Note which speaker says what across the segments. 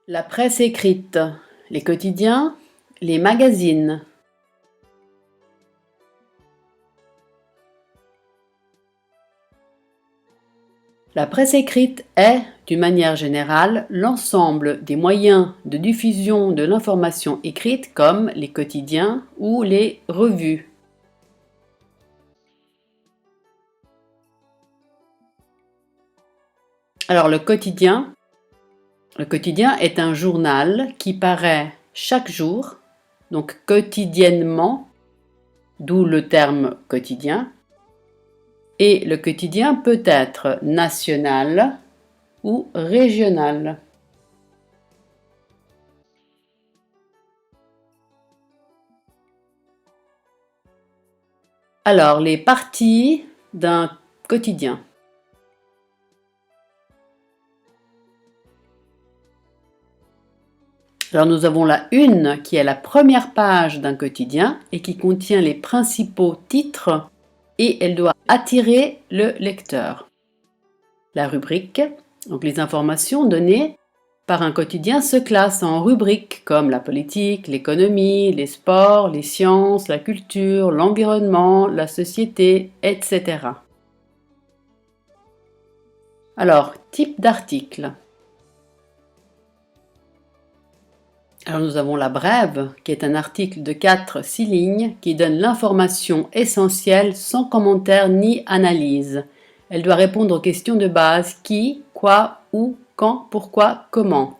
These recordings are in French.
Speaker 1: La presse écrite, les quotidiens, les magazines. La presse écrite est, d'une manière générale, l'ensemble des moyens de diffusion de l'information écrite comme les quotidiens ou les revues. Alors le quotidien est un journal qui paraît chaque jour, donc quotidiennement, d'où le terme quotidien. Et le quotidien peut être national ou régional. Alors, les parties d'un quotidien. Alors, nous avons la une qui est la première page d'un quotidien et qui contient les principaux titres et elle doit attirer le lecteur. La rubrique, donc les informations données par un quotidien se classent en rubriques comme la politique, l'économie, les sports, les sciences, la culture, l'environnement, la société, etc. Alors, type d'article. Alors nous avons la brève, qui est un article de 4-6 lignes qui donne l'information essentielle sans commentaire ni analyse. Elle doit répondre aux questions de base qui, quoi, où, quand, pourquoi, comment.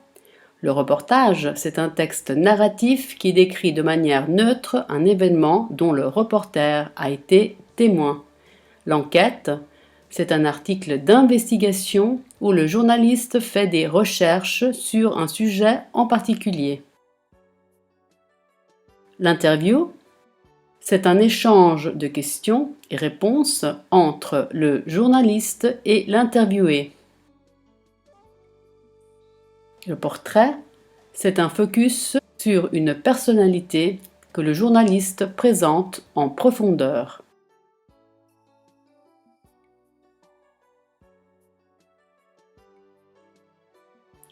Speaker 1: Le reportage, c'est un texte narratif qui décrit de manière neutre un événement dont le reporter a été témoin. L'enquête, c'est un article d'investigation où le journaliste fait des recherches sur un sujet en particulier. L'interview, c'est un échange de questions et réponses entre le journaliste et l'interviewé. Le portrait, c'est un focus sur une personnalité que le journaliste présente en profondeur.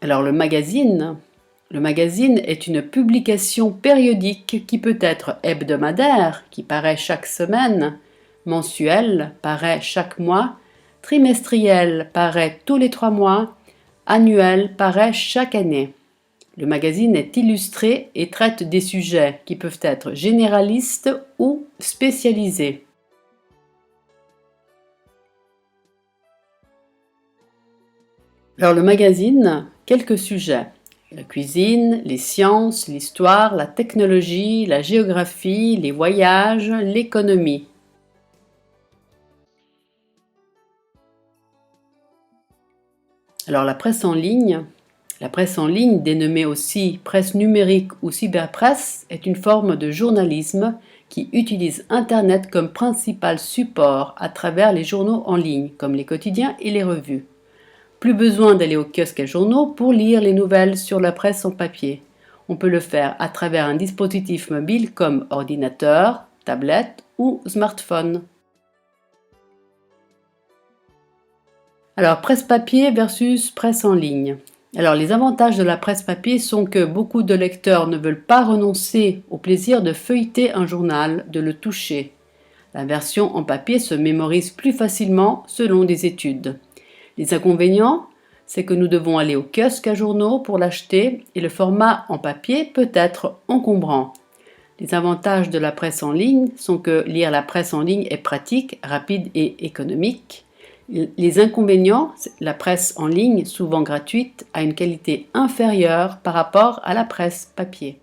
Speaker 1: Alors le magazine est une publication périodique qui peut être hebdomadaire, qui paraît chaque semaine, mensuelle, paraît chaque mois, trimestriel, paraît tous les 3 mois, annuel, paraît chaque année. Le magazine est illustré et traite des sujets qui peuvent être généralistes ou spécialisés. Alors le magazine, quelques sujets. La cuisine, les sciences, l'histoire, la technologie, la géographie, les voyages, l'économie. Alors la presse en ligne, dénommée aussi presse numérique ou cyberpresse, est une forme de journalisme qui utilise Internet comme principal support à travers les journaux en ligne, comme les quotidiens et les revues. Plus besoin d'aller au kiosque à journaux pour lire les nouvelles sur la presse en papier. On peut le faire à travers un dispositif mobile comme ordinateur, tablette ou smartphone. Alors, presse papier versus presse en ligne. Alors, les avantages de la presse papier sont que beaucoup de lecteurs ne veulent pas renoncer au plaisir de feuilleter un journal, de le toucher. La version en papier se mémorise plus facilement selon des études. Les inconvénients, c'est que nous devons aller au kiosque à journaux pour l'acheter et le format en papier peut être encombrant. Les avantages de la presse en ligne sont que lire la presse en ligne est pratique, rapide et économique. Les inconvénients, la presse en ligne, souvent gratuite, a une qualité inférieure par rapport à la presse papier.